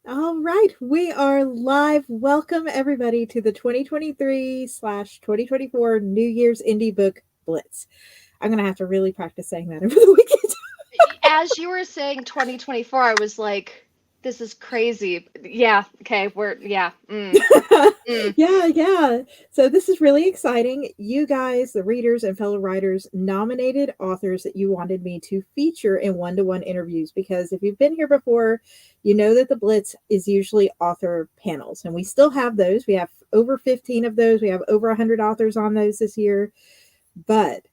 All right, we are live. Welcome everybody to the 2023/2024 New Year's Indie Book Blitz. I'm gonna have to really practice saying that over the weekend. As you were saying 2024, I was like, this is crazy. Yeah, okay, mm. Yeah. So this is really exciting. You guys, the readers and fellow writers, nominated authors that you wanted me to feature in one-to-one interviews because if you've been here before, you know that the Blitz is usually author panels, and we still have those. We have over 15 of those. We have over 100 authors on those this year. But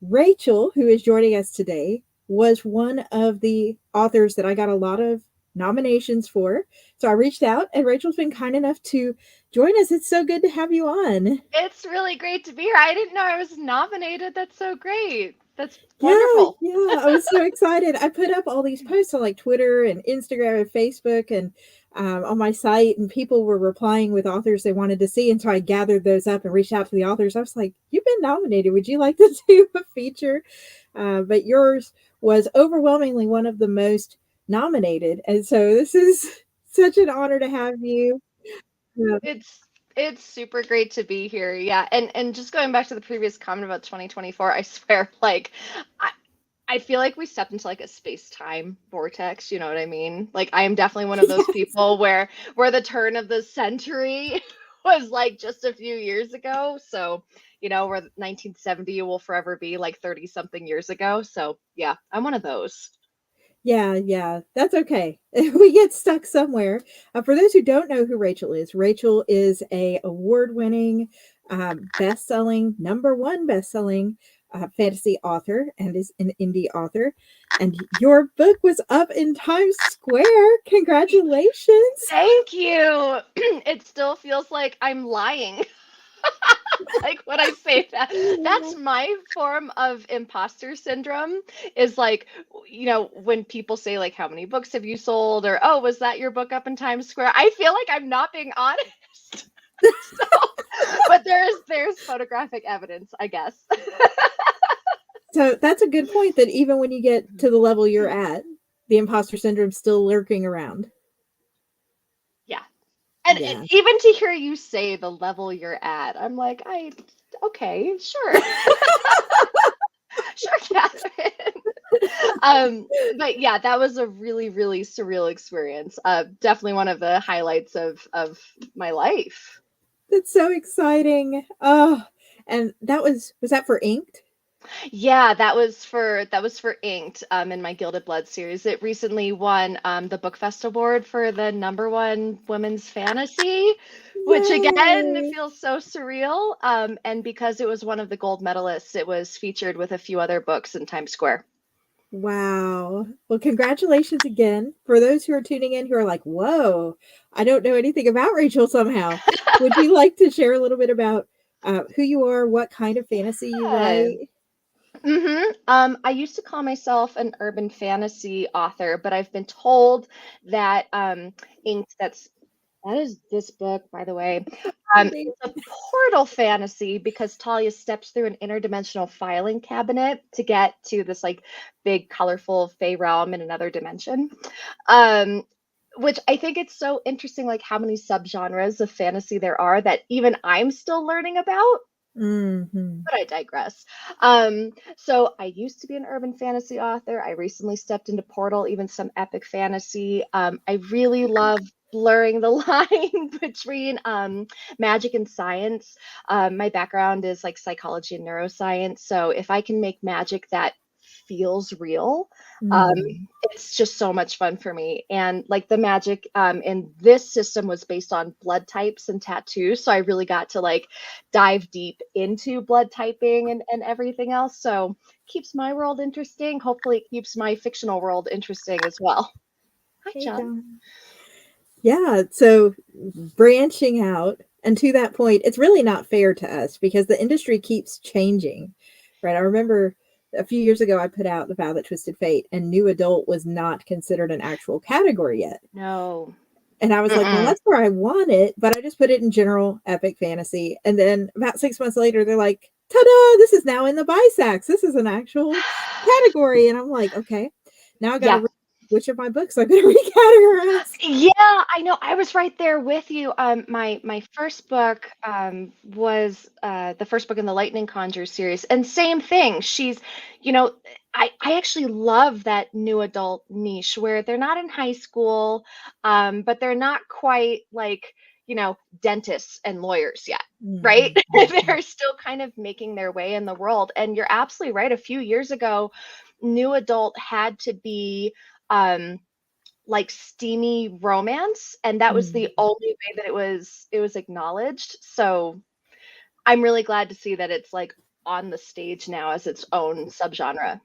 Rachel, who is joining us today, was one of the authors that I got a lot of nominations for. So I reached out, and Rachel's been kind enough to join us. It's so good to have you on. It's really great to be here. I didn't know I was nominated. That's so great. That's Yeah, wonderful. yeah. I was so excited. I put up all these posts on like Twitter and Instagram and Facebook and on my site, and people were replying with authors they wanted to see. And so I gathered those up and reached out to the authors. I was like, "You've been nominated. Would you like to do a feature?" But yours was overwhelmingly one of the most nominated, and so this is such an honor to have you. Uh, It's it's super great to be here. Yeah. And just going back to the previous comment about 2024, I swear, like I I feel like we stepped into like a space-time vortex, you know what I mean? Like I am definitely one of those yes. people where the turn of the century was like just a few years ago. So, where 1970 will forever be like 30 something years ago. So, yeah, I'm one of those. Yeah, that's okay. We get stuck somewhere. For those who don't know who Rachel is a award-winning, best-selling, number one best-selling fantasy author and is an indie author. And your book was up in Times Square. Congratulations! Thank you. It still feels like I'm lying. Like when I say that, that's my form of imposter syndrome is like, when people say like, how many books have you sold? Or, oh, was that your book up in Times Square? I feel like I'm not being honest. So, but there's photographic evidence, I guess. So that's a good point. That even when you get to the level you're at, the imposter syndrome's still lurking around. Yeah. And Yeah. even to hear you say the level you're at, I'm like, okay, sure. Sure, Catherine. Um, but yeah, that was a really, really surreal experience. Definitely one of the highlights of my life. That's so exciting. Oh, and was that for Inked? Yeah, that was for Inked, in my Gilded Blood series. It recently won the Bookfest Award for the number one women's fantasy, which again Yay! feels so surreal. And because it was one of the gold medalists, it was featured with a few other books in Times Square. Wow. Well, congratulations again. For those who are tuning in who are like, whoa, I don't know anything about Rachel somehow. Would you like to share a little bit about who you are, what kind of fantasy you Yeah. write? I used to call myself an urban fantasy author, but I've been told that Inked, that is this book, by the way. Kidding. It's a portal fantasy because Talia steps through an interdimensional filing cabinet to get to this like big, colorful fey realm in another dimension. Um, which I think it's so interesting, like how many subgenres of fantasy there are that even I'm still learning about. Hmm. But I digress. So I used to be an urban fantasy author. I recently stepped into Portal, even some epic fantasy. I really love blurring the line between magic and science. My background is like psychology and neuroscience. So if I can make magic that feels real, um, Mm. it's just so much fun for me. And like the magic in this system was based on blood types and tattoos. So I really got to like dive deep into blood typing and everything else. So keeps my world interesting. Hopefully it keeps my fictional world interesting as well. Hi, Hey, John. Don. Yeah, so branching out, and to that point, it's really not fair to us because the industry keeps changing, right? I remember a few years ago I put out The Vow That Twisted Fate, and new adult was not considered an actual category yet. No. And I was like, well, Mm-mm. that's where I want it, but I just put it in general epic fantasy. And then about 6 months later, they're like, ta-da, this is now in the BISACs. This is an actual category. And I'm like, okay, now I got to Yeah. read which of my books I'm going to recategorize. Yeah, I know. I was right there with you. My first book was the first book in the Lightning Conjure series, and same thing. She's, you know, I actually love that new adult niche where they're not in high school, but they're not quite like, dentists and lawyers yet, right? Mhm, mhm, They're still kind of making their way in the world. And you're absolutely right. A few years ago, new adult had to be. Like steamy romance, and that was the mhm. only way that it was acknowledged. So I'm really glad to see that it's like on the stage now as its own subgenre.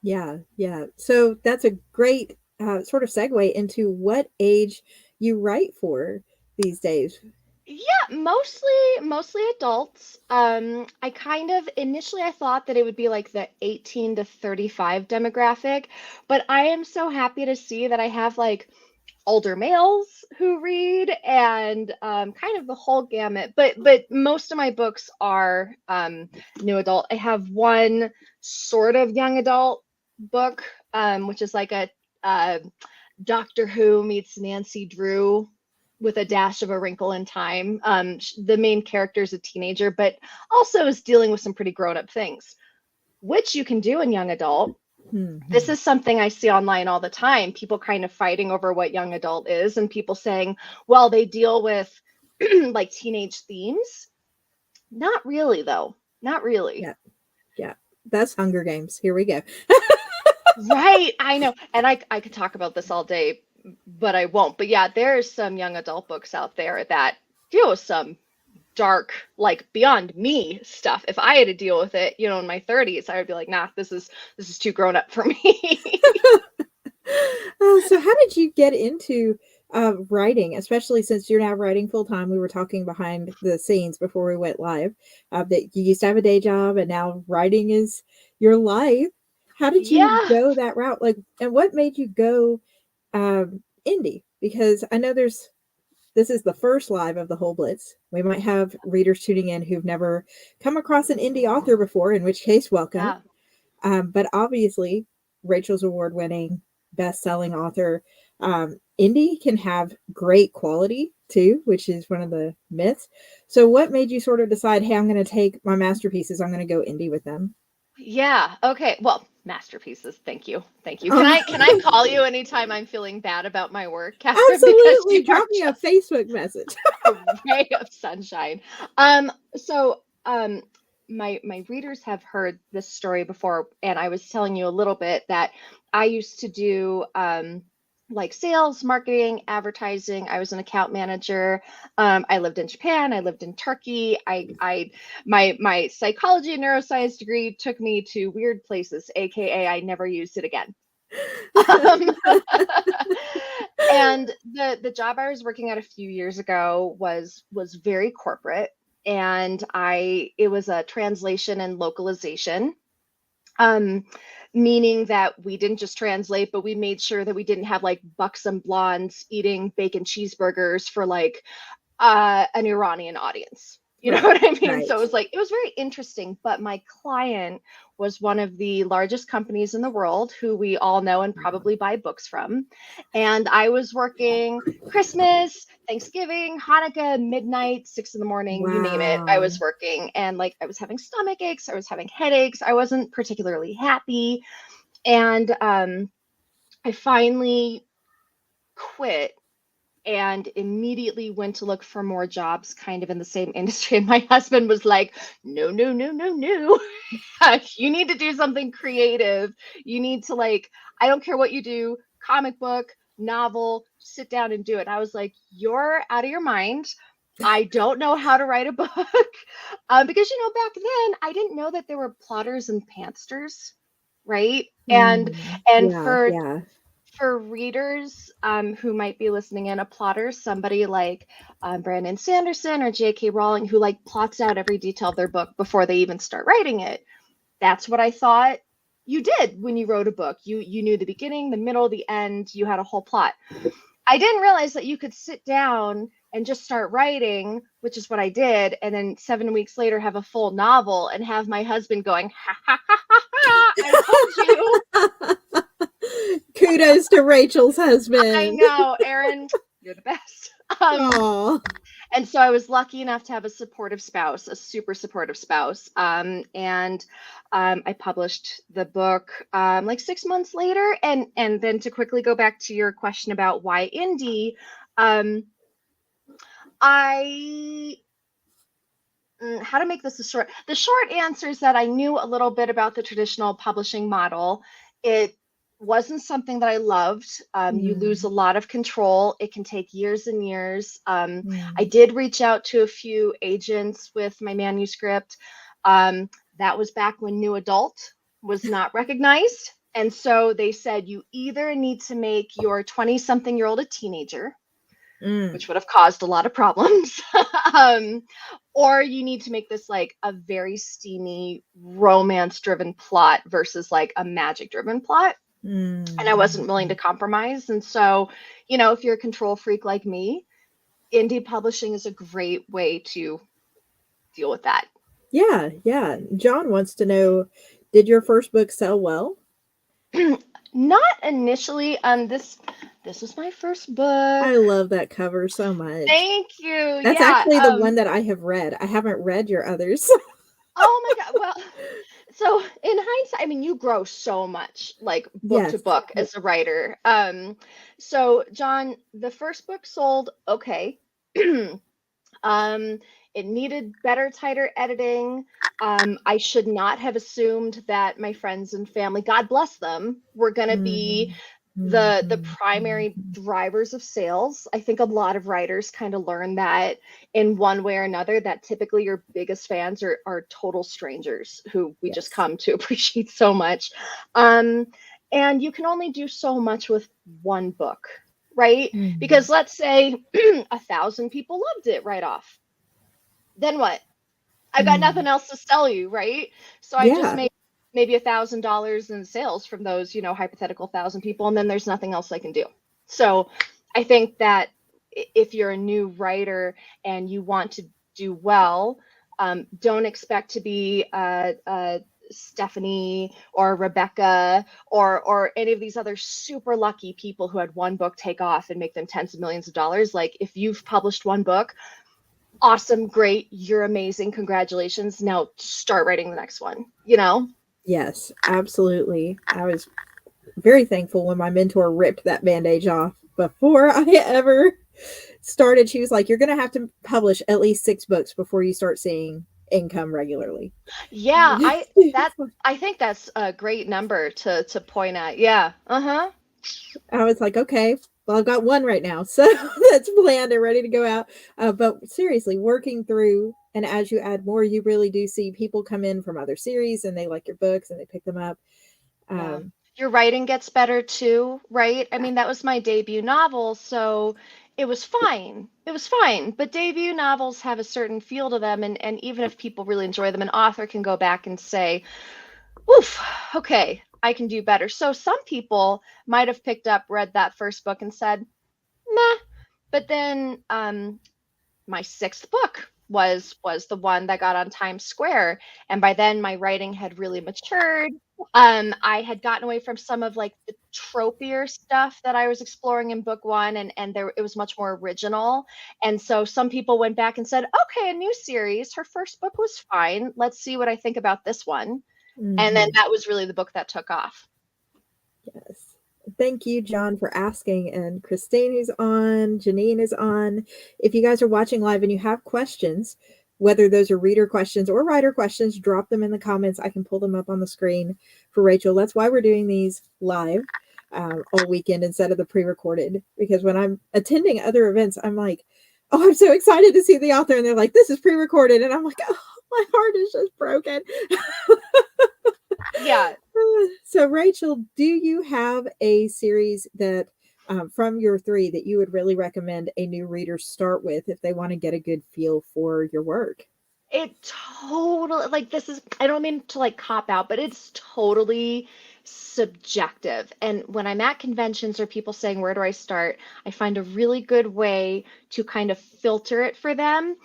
Yeah, yeah. So that's a great sort of segue into what age you write for these days. Yeah, mostly adults. I kind of initially I thought that it would be like the 18 to 35 demographic, but I am so happy to see that I have like older males who read and kind of the whole gamut. But most of my books are new adult. I have one sort of young adult book, which is like a uh, Doctor Who meets Nancy Drew with a dash of A Wrinkle in Time. The main character is a teenager, but also is dealing with some pretty grown up things, which you can do in young adult. This Mhm. is something I see online all the time. People kind of fighting over what young adult is, and people saying, well, they deal with like teenage themes. Not really, though. Not really. Yeah, yeah. That's Hunger Games. Here we go. Right. I know. And I could talk about this all day, but I won't. But yeah, there's some young adult books out there that deal with some dark, like beyond me stuff. If I had to deal with it, in my 30s, I would be like, nah, this is too grown up for me. So how did you get into writing, especially since you're now writing full time? We were talking behind the scenes before we went live that you used to have a day job and now writing is your life. How did you Yeah. go that route? Like, and what made you go indie? Because I know this is the first live of the whole Blitz. We might have readers tuning in who've never come across an indie author before, in which case, welcome. Yeah. But obviously, Rachel's award winning, best selling author. Indie can have great quality too, which is one of the myths. So, what made you sort of decide, hey, I'm going to take my masterpieces, I'm going to go indie with them? Yeah. Okay. Well, masterpieces. Thank you. Thank you. Can Oh, I call you anytime I'm feeling bad about my work, Catherine? Because absolutely. you are Drop me a just Facebook message. a ray of sunshine. So my readers have heard this story before, and I was telling you a little bit that I used to do like sales, marketing, advertising. I was an account manager. I lived in Japan. I lived in Turkey. My psychology and neuroscience degree took me to weird places, aka I never used it again. Um, and the job I was working at a few years ago was very corporate, and I it was a translation and localization, um, meaning that we didn't just translate, but we made sure that we didn't have like buxom blondes eating bacon cheeseburgers for like an Iranian audience. You know Right, what I mean? So right. it was very interesting. But my client was one of the largest companies in the world who we all know and probably buy books from. And I was working Christmas, Thanksgiving, Hanukkah, midnight, 6 in the morning, you name it. I Wow. was working and like I was having stomach aches, I was having headaches, I wasn't particularly happy. And I finally quit and immediately went to look for more jobs kind of in the same industry. And my husband was like, no, no, no, no, no. You need to do something creative. You need to, like, I don't care what you do, comic book, novel, sit down and do it. I was like, you're out of your mind. I don't know how to write a book. Because, back then I didn't know that there were plotters and pansters, right? And Yeah, for yeah. readers who might be listening in, a plotter, somebody like Brandon Sanderson or J.K. Rowling, who like plots out every detail of their book before they even start writing it. That's what I thought you did when you wrote a book. You knew the beginning, the middle, the end. You had a whole plot. I didn't realize that you could sit down and just start writing, which is what I did, and then 7 weeks later have a full novel and have my husband going, ha ha ha ha ha! I told you. Kudos to Rachel's I husband. know, Aaron. the best. Um, Oh, and so I was lucky enough to have a supportive spouse, a super supportive spouse. And I published the book like 6 months later. And then to quickly go back to your question about why indie, um, I how to make this a short. The short answer is that I knew a little bit about the traditional publishing model. It wasn't something that I loved. You lose a mm, lot of control. It can take years and years. I mm, did reach out to a few agents with my manuscript. Um, that was back when new adult was not recognized. And so they said you either need to make your 20-something-year-old a teenager, mm. which would have caused a lot of problems. um, or you need to make this like a very steamy romance driven plot versus like a magic driven plot. And I wasn't willing to Mm. compromise. And so, you know, if you're a control freak like me, indie publishing is a great way to deal with that. Yeah, yeah. John wants to know, did your first book sell well? Not initially. This was my first book. I love that cover so much. Thank you. That's Yeah. actually the one that I have read. I haven't read your others. Oh my God. Well, so in hindsight, I mean, you grow so much like book to Yes. book as a writer. So John, the first book sold okay. Um, it needed better, tighter editing. I should not have assumed that my friends and family, God bless them, were going to be Mm, the mhm, primary mhm. drivers of sales. I think a lot of writers kind of learn that in one way or another, that typically your biggest fans are total strangers who we just Yes. come to appreciate so much. Um, and you can only do so much with one book, right? Mm. Because let's say 1,000 people loved it right off. Then what? I've got nothing Mm. else to sell you, right? So I just Yeah. made maybe $1,000 in sales from those, you know, hypothetical 1,000 people, and then there's nothing else I can do. So I think that if you're a new writer and you want to do well, don't expect to be Stephanie or Rebecca or any of these other super lucky people who had one book take off and make them tens of millions of dollars. Like if you've published one book, awesome, great, you're amazing, congratulations. Now start writing the next one, you know? Yes, absolutely. I was very thankful when my mentor ripped that bandage off before I ever started. She was like, "You're going to have to publish at least 6 books before you start seeing income regularly." Yeah, I think that's a great number to point at. Yeah. Uh-huh. I was like, "Okay, well, I've got one right now, so that's planned and ready to go out." But seriously, working through, and as you add more, you really do see people come in from other series and they like your books and they pick them up. Yeah. Um, Your writing gets better too, right? I mean, that was my debut novel, so it was fine. It was fine. But debut novels have a certain feel to them, and even if people really enjoy them, an author can go back and say, oof, okay, I can do better. So some people might have picked up, read that first book and said, meh. But then my sixth book was the one that got on Times Square, and by then my writing had really matured. I had gotten away from some of like the tropier stuff that I was exploring in book one, and there it was much more original. And so some people went back and said, okay, a new series. Her first book was fine. Let's see what I think about this one. And then mhm. that was really the book that took off. Yes. Thank you, John, for asking. And Christine, who's on, Janine is on. If you guys are watching live and you have questions, whether those are reader questions or writer questions, drop them in the comments. I can pull them up on the screen for Rachel. That's why we're doing these live all weekend instead of the pre recorded. Because when I'm attending other events, I'm like, oh, I'm so excited to see the author. And they're like, this is pre recorded. And I'm like, oh, my heart is just broken. Yeah. So, Rachel, do you have a series that from your three that you would really recommend a new reader start with if they want to get a good feel for your work? It totally, like, this is, I don't mean to like cop out, but it's totally subjective. And when I'm at conventions or people saying, where do I start? I find a really good way to kind of filter it for them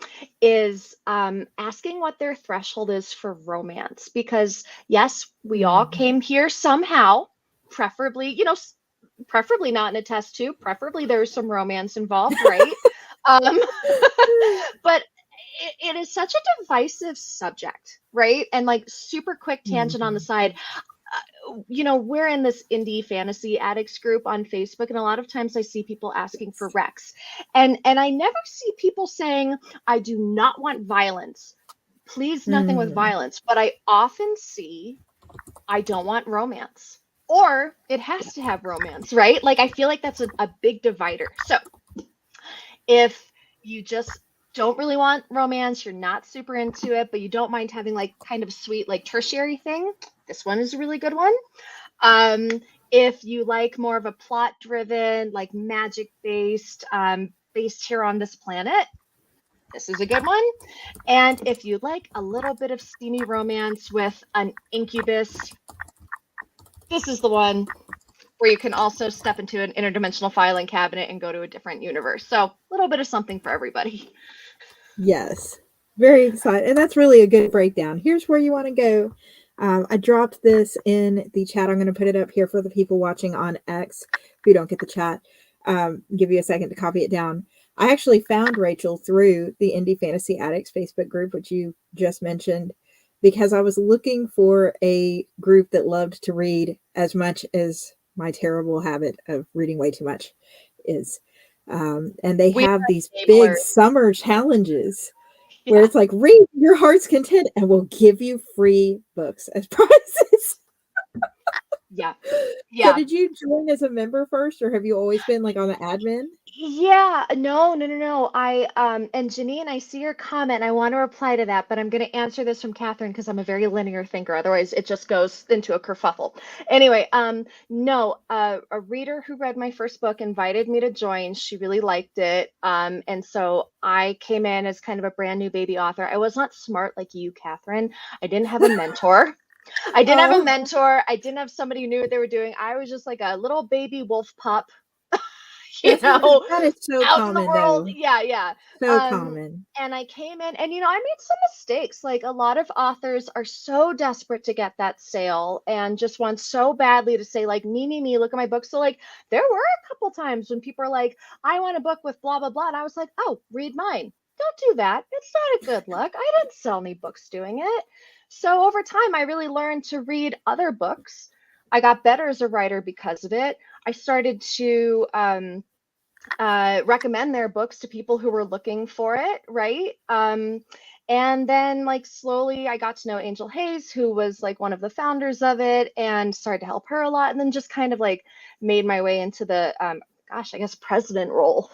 is asking what their threshold is for romance. Because yes, we all Mm, came here somehow, preferably, you know, preferably not in a test tube. Preferably there's some romance involved, right? Um, but it is such a divisive subject, right? And like super quick tangent on the Mhm. side. We're in this indie fantasy addicts group on Facebook, and a lot of times I see people asking for Yes. recs, and I never see people saying, "I do not want violence. Please, nothing with Mm. violence." But I often see, "I don't want romance." Or it has to have romance, right? Like, I feel like that's a big divider. So if you just don't really want romance, you're not super into it, but you don't mind having like kind of sweet, like tertiary thing, this one is a really good one. Um, if you like more of a plot driven, like magic based, based here on this planet, this is a good one. And if you like a little bit of steamy romance with an incubus, this is the one where you can also step into an interdimensional filing cabinet and go to a different universe. So a little bit of something for everybody. Yes. Very excited. And that's really a good breakdown. Here's where you want to go. I dropped this in the chat. I'm going to put it up here for the people watching on X who don't get the chat. Give you a second to copy it down. I actually found Rachel through the Indie Fantasy Addicts Facebook group, which you just mentioned, because I was looking for a group that loved to read as much as my terrible habit of reading way too much is. And they We have are these big enablers. summer challenges where Yeah. it's like read your heart's content and we'll give you free books as prizes. Yeah. So Yeah. did you join as a member first or have you always been like on the admin? Yeah, no, no, no, no. And Janine, I see your comment. I want to reply to that, but I'm going to answer this from Catherine because I'm a very linear thinker. Otherwise, it just goes into a kerfuffle. Anyway, no, a reader who read my first book invited me to join. She really liked it. And so I came in as kind of a brand new baby author. I was not smart like you, Catherine. I didn't have a mentor. I didn't have a Oh, mentor. I didn't have somebody who knew what they were doing. I was just like a little baby wolf pup, you that's know, that is so out in the common world. though. Yeah, yeah. So common. And I came in and I made some mistakes. Like a lot of authors are so desperate to get that sale and just want so badly to say like me, look at my book. So like there were a couple times when people are like, I want a book with blah blah blah. And I was like, oh, read mine. Don't do that. It's not a good look. I didn't sell any books doing it. So over time I really learned to read other books. I got better as a writer because of it. I started to recommend their books to people who were looking for it, right? And then, like, slowly I got to know Angel Hayes, who was like one of the founders of it, and started to help her a lot. And then just kind of like made my way into the, gosh, I guess president role,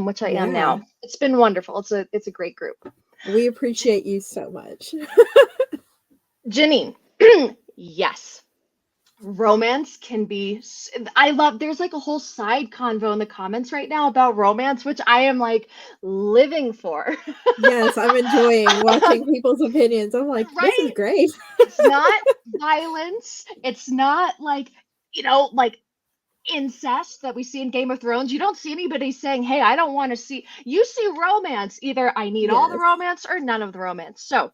which I am Yeah. now. It's been wonderful. It's a great group. We appreciate you so much. Janine, yes. Romance can be, I love, there's like a whole side convo in the comments right now about romance, which I am like living for. Yes, I'm enjoying watching people's opinions. I'm like, this is Right? great. It's not violence. It's not like, like incest that we see in Game of Thrones. You don't see anybody saying, hey, I don't want to see, you see romance. Either I need all the Yes. romance or none of the romance. So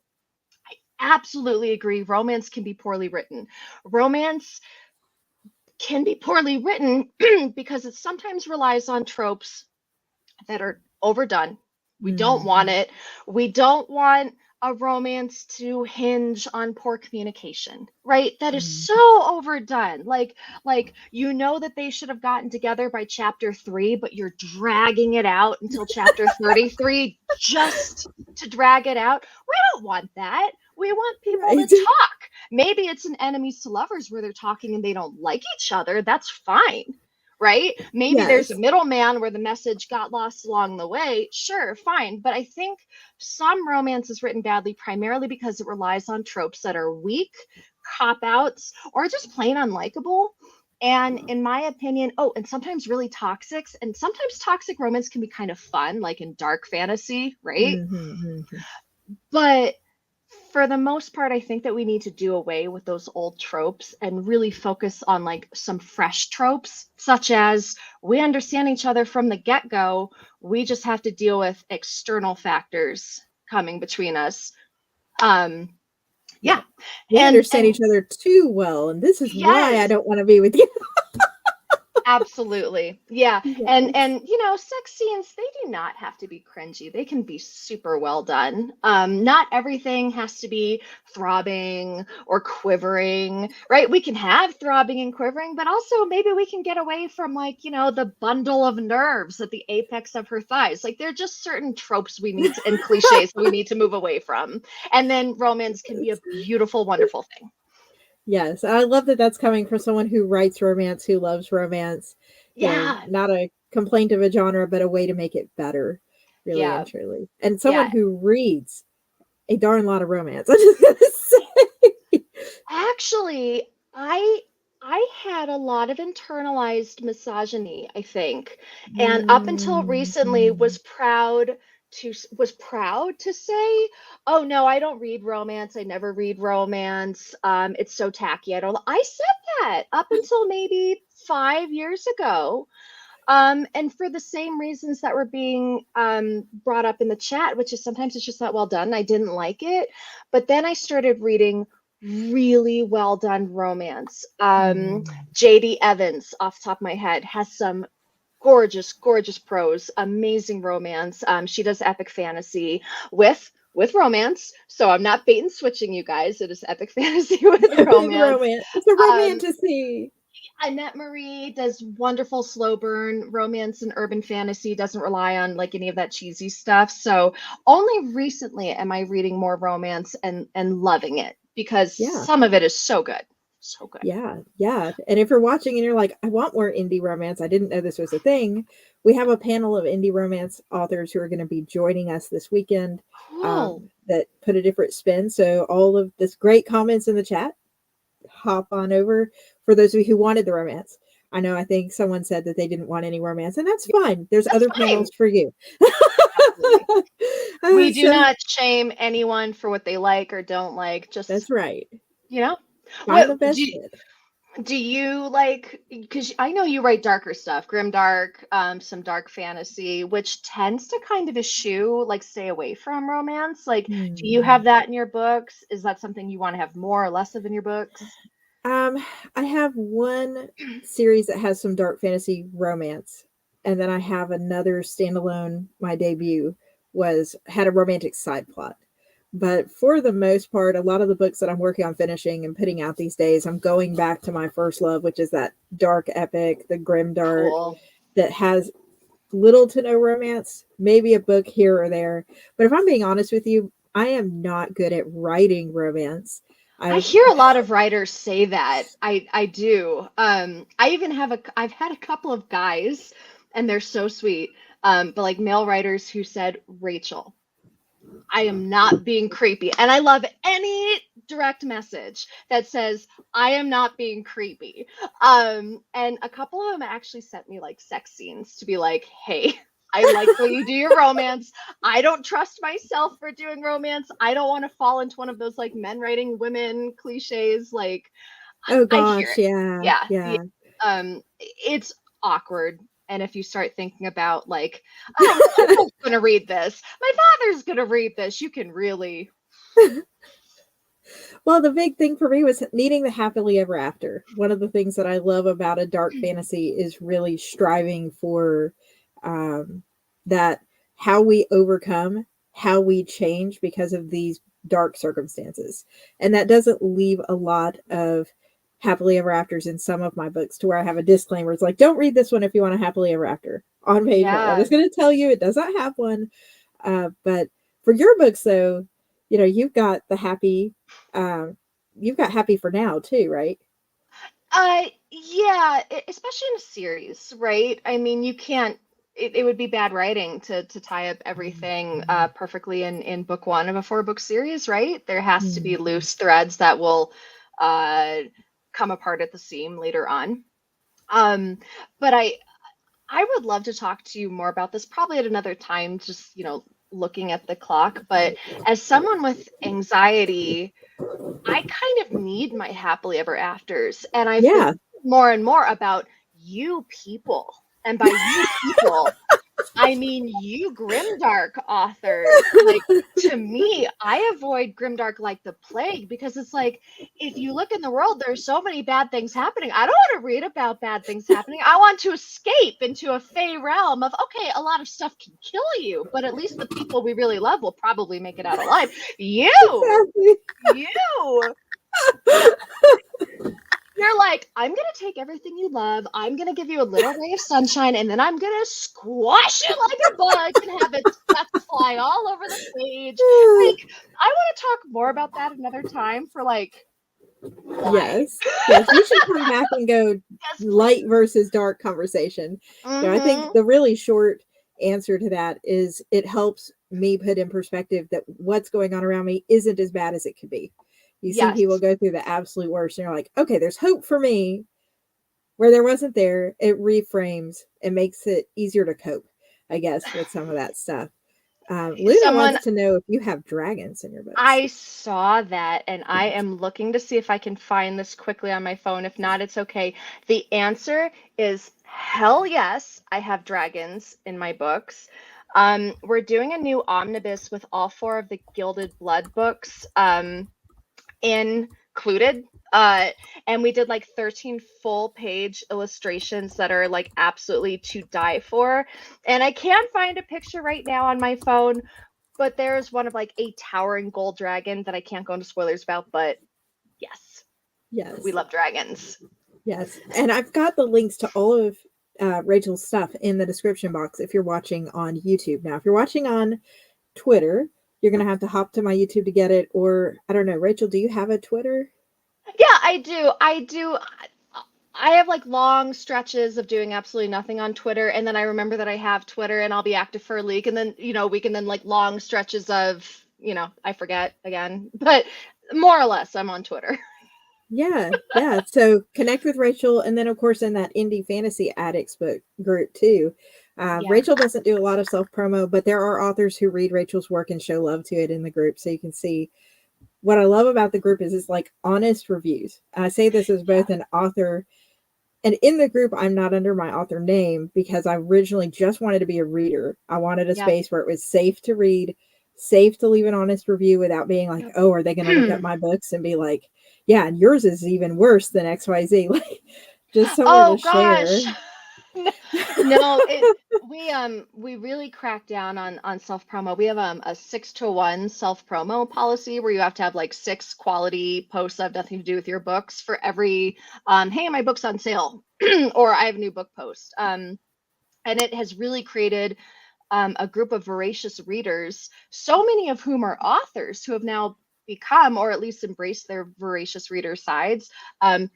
absolutely agree. Romance can be poorly written. Romance can be poorly written because it sometimes relies on tropes that are overdone. We don't want Mhm. it. We don't want a romance to hinge on poor communication, right? That is Mhm. so overdone. Like that they should have gotten together by chapter 3, but you're dragging it out until chapter 33 just to drag it out. We don't want that. We want people to Right. talk. Maybe it's an enemies to lovers where they're talking and they don't like each other. That's fine, right? Maybe there's a Yes. middleman where the message got lost along the way. Sure, fine. But I think some romance is written badly primarily because it relies on tropes that are weak, cop outs, or just plain unlikable. And in my opinion, oh, and sometimes really toxic. And sometimes toxic romance can be kind of fun, like in dark fantasy, right? Mhm. But for the most part, I think that we need to do away with those old tropes and really focus on like some fresh tropes, such as we understand each other from the get go. We just have to deal with external factors coming between us. Um, Yeah. yeah, We understand and each other too well, and this is why I yes, don't want to be with you. Absolutely. Yeah. Yes. And sex scenes, they do not have to be cringy. They can be super well done. Not everything has to be throbbing or quivering, right? We can have throbbing and quivering, but also maybe we can get away from the bundle of nerves at the apex of her thighs. Like there are just certain tropes and cliches we need to move away from. And then romance can be a beautiful, wonderful thing. Yes, I love that that's coming from someone who writes romance, who loves romance. Yeah. Not a complaint of a genre, but a way to make it better, really and Yeah. truly. And someone Yeah. who reads a darn lot of romance. I'm just gonna say. Actually, I had a lot of internalized misogyny, I think. And up until recently Mm. was proud to say, "Oh no, I don't read romance. I never read romance. It's so tacky. I don't." I said that up until maybe 5 years ago. And for the same reasons that were being brought up in the chat, which is sometimes it's just not well done. I didn't like it. But then I started reading really well done romance. Mm. JD Evans, off the top of my head, has some gorgeous, gorgeous prose, amazing romance. She does epic fantasy with romance. So I'm not bait and switching you guys. It is epic fantasy with With romance. romance. It's a Um, romantasy. Annette Marie does wonderful slow burn romance and urban fantasy, doesn't rely on like any of that cheesy stuff. So only recently am I reading more romance and loving it because Yeah. some of it is so good. So good. Yeah, yeah. And if you're watching and you're like, I want more indie romance, I didn't know this was a thing. We have a panel of indie romance authors who are going to be joining us this weekend Cool. that put a different spin. So, all of this great comments in the chat, hop on over for those of you who wanted the romance. I think someone said that they didn't want any romance, and that's Yeah, fine. There's that's other fine. panels for you. Absolutely. We do So, not shame anyone for what they like or don't like. Just, that's right. you know, Find the what best fit. do you like? Because I know you write darker stuff, grim dark, some dark fantasy, which tends to kind of eschew, like, stay away from romance. Like, do you have Hmm. that in your books? Is that something you want to have more or less of in your books? Um, I have one series that has some dark fantasy romance, and then I have another standalone. My debut was had a romantic side plot, but for the most part, a lot of the books that I'm working on finishing and putting out these days, I'm going back to my first love, which is that dark epic, the grim dark, Cool. that has little to no romance, maybe a book here or there. But if I'm being honest with you, I am not good at writing romance. I I've hear a lot of writers say that. I do. I've had a couple of guys, and they're so sweet. But like male writers who said, Rachel, I am not being creepy. And I love any direct message that says, I am not being creepy. And a couple of them actually sent me like sex scenes to be like, hey, I like the way you do your romance. I don't trust myself for doing romance. I don't want to fall into one of those like men writing women cliches. Like, oh I hear gosh, it. yeah, Yeah. Yeah. yeah. It's awkward. And if you start thinking about like, oh, my uncle's gonna read this, my father's gonna read this, you can really, Well, the big thing for me was needing the happily ever after. One of the things that I love about a dark fantasy is really striving for um, that how we overcome, how we change because of these dark circumstances. And that doesn't leave a lot of happily ever afters in some of my books to where I have a disclaimer. It's like, don't read this one if you want a happily ever after on page one. I'm yeah. just going to tell you it does not have one. But for your books, though, you've got the happy, um, you've got happy for now too, right? Yeah, especially in a series, right? I mean, you can't. It would be bad writing to tie up everything perfectly in book one of a four-book series, right? There has to be Mhm. loose threads that will uh, come apart at the seam later on. Um, but I would love to talk to you more about this probably at another time, just, looking at the clock. But as someone with anxiety, I kind of need my happily ever afters. And I've been Yeah. thinking more and more about you people. And by you people, I mean, you grimdark authors, like to me, I avoid grimdark like the plague because it's like if you look in the world, there's so many bad things happening. I don't want to read about bad things happening. I want to escape into a fey realm of okay, a lot of stuff can kill you, but at least the people we really love will probably make it out alive. You, Exactly. you. You're like, I'm gonna take everything you love, I'm gonna give you a little ray of sunshine, and then I'm gonna squash it like a bug and have its guts fly all over the page. Like, I want to talk more about that another time for like why. Yes. Yes, we should come back and go Yes, light please. versus dark conversation. I think Mm-hmm. the really short answer to that is it helps me put in perspective that what's going on around me isn't as bad as it could be. You see people Yes. go through the absolute worst and you're like, okay, there's hope for me where there wasn't there. It reframes and makes it easier to cope, I guess, with some of that stuff. Luna Someone wants to know if you have dragons in your books. I saw that and I am looking to see if I can find this quickly on my phone. If not, it's okay. The answer is hell yes, I have dragons in my books. We're doing a new omnibus with all four of the Gilded Blood books included. And we did like 13 full page illustrations that are like absolutely to die for. And I can't find a picture right now on my phone, but there's one of like a towering gold dragon that I can't go into spoilers about, but yes, we Yes. love dragons. Yes, and I've got the links to all of Rachel's stuff in the description box if you're watching on YouTube. Now, if you're watching on Twitter, you're going to have to hop to my YouTube to get it, or I don't know. Rachel, do you have a Twitter? Yeah, I do. I do. I have like long stretches of doing absolutely nothing on Twitter, and then I remember that I have Twitter and I'll be active for a week, and then, we can then like long stretches of, I forget again. But more or less, I'm on Twitter. Yeah, yeah. So connect with Rachel, and then of course in that indie fantasy addicts book group too. Yeah. Rachel doesn't do a lot of self promo, but there are authors who read Rachel's work and show love to it in the group, so you can see what I love about the group is it's like honest reviews. I say this as Yeah. both an author and in the group I'm not under my author name because I originally just wanted to be a reader. I wanted a Yep. space where it was safe to read, safe to leave an honest review without being like, Yep. oh, are they going to look up my books and be like, yeah, and yours is even worse than XYZ. Like just somewhere to Oh gosh. share. No, we really crack down on self promo. We have a 6-to-1 self promo policy where you have to have like 6 quality posts that have nothing to do with your books for every hey, my book's on sale or I have a new book post. And it has really created a group of voracious readers, so many of whom are authors who have now become, or at least embraced their voracious reader sides. This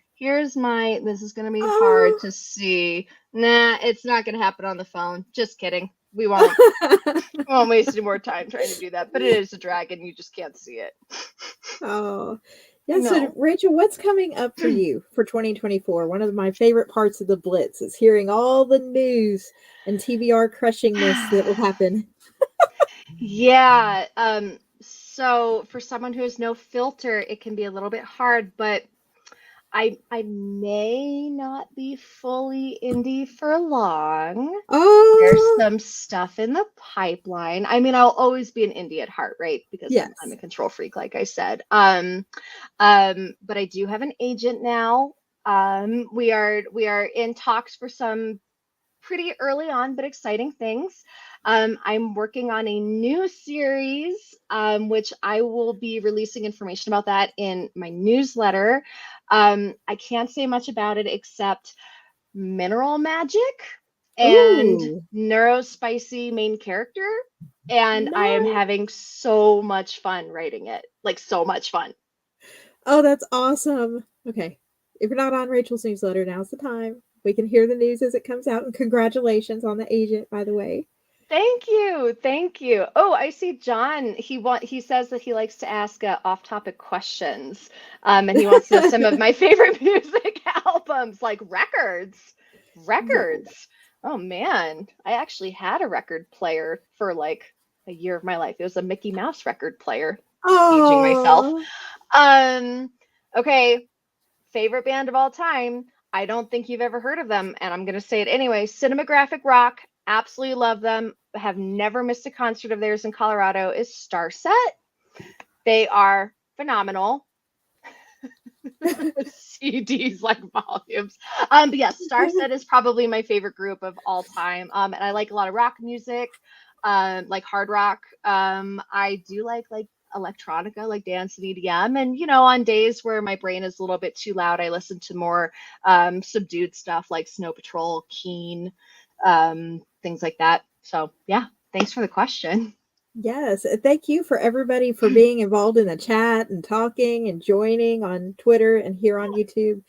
is going to be hard Oh. to see. Nah, it's not going to happen on the phone. Just kidding. We won't waste any more time trying to do that. But it is a dragon. You just can't see it. Oh. Yeah, so No. Rachel, what's coming up for you for 2024? One of my favorite parts of the Blitz is hearing all the news and TBR crushingness that will happen. Yeah. So for someone who has no filter, it can be a little bit hard, but I may not be fully indie for long. There's Oh, some stuff in the pipeline. I mean, I'll always be an indie at heart, right? Because I'm a yes. control freak, like I said. But I do have an agent now. We are in talks for some pretty early on but exciting things. I'm working on a new series, which I will be releasing information about that in my newsletter. I can't say much about it except mineral magic and Ooh, neurospicy main character. And I am no. having so much fun writing it. Like, so much fun. Oh, that's awesome. Okay. If you're not on Rachel's newsletter, now's the time. We can hear the news as it comes out. And congratulations on the agent, by the way. Thank you. Thank you. Oh, I see John. He says that he likes to ask off-topic questions. And he wants to know some of my favorite music albums, like records. Yes. Records. Oh man, I actually had a record player for like a year of my life. It was a Mickey Mouse record player. Aging myself. Oh, Um, okay, favorite band of all time. I don't think you've ever heard of them, and I'm gonna say it anyway. Cinematographic Rock. absolutely love them, have never missed a concert of theirs in Colorado, is Starset. They are phenomenal. CDs like volumes. But yes, Starset is probably my favorite group of all time. And I like a lot of rock music, like hard rock. I do like electronica, like dance and EDM. And on days where my brain is a little bit too loud, I listen to more subdued stuff like Snow Patrol, Keen, things like that. So yeah, thanks for the question. Yes, thank you for everybody for being involved in the chat and talking and joining on Twitter and here on YouTube.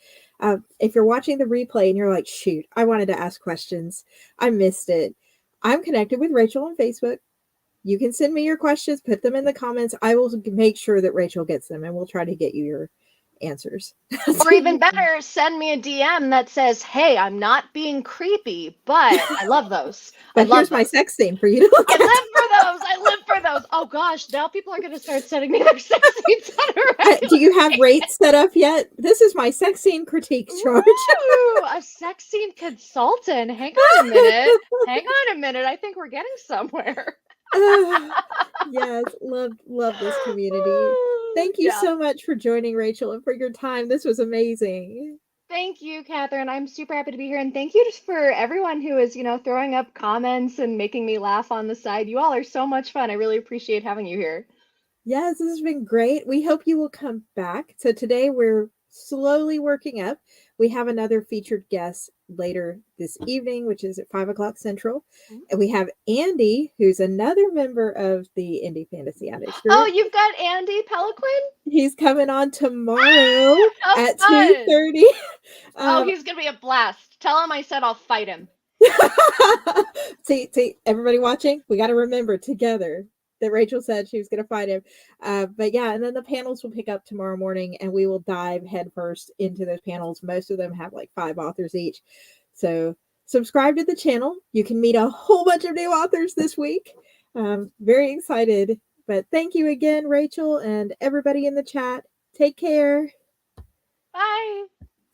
If you're watching the replay and you're like, shoot, I wanted to ask questions, I missed it. I'm connected with Rachel on Facebook. You can send me your questions, put them in the comments. I will make sure that Rachel gets them, and we'll try to get you your answers. Or even better, send me a DM that says, "Hey, I'm not being creepy, but I love those. But here's my sex scene for you to look at. I live for those. I live for those. Oh gosh, now people are going to start sending me their sex scenes on a regular Do you have rates set up yet? This is my sex scene critique charge. Ooh, a sex scene consultant. Hang on a minute. Hang on a minute. I think we're getting somewhere. Yes, love this community. Thank you so much for joining, Rachel, and for your time. This was amazing. Thank you, Catherine. I'm super happy to be here. And thank you just for everyone who is, throwing up comments and making me laugh on the side. You all are so much fun. I really appreciate having you here. Yes, this has been great. We hope you will come back. So today we're slowly working up. We have another featured guest later this evening, which is at 5 o'clock Central. And we have Andy, who's another member of the Indie Fantasy Addicts group. Oh, you've got Andy Peliquin? He's coming on tomorrow at 2:30. Oh, he's going to be a blast. Tell him I said I'll fight him. See, everybody watching, we got to remember together that Rachel said she was going to fight him. But yeah, and then the panels will pick up tomorrow morning, and we will dive headfirst into those panels. Most of them have like 5 authors each. So subscribe to the channel. You can meet a whole bunch of new authors this week. Very excited. But thank you again, Rachel, and everybody in the chat. Take care. Bye.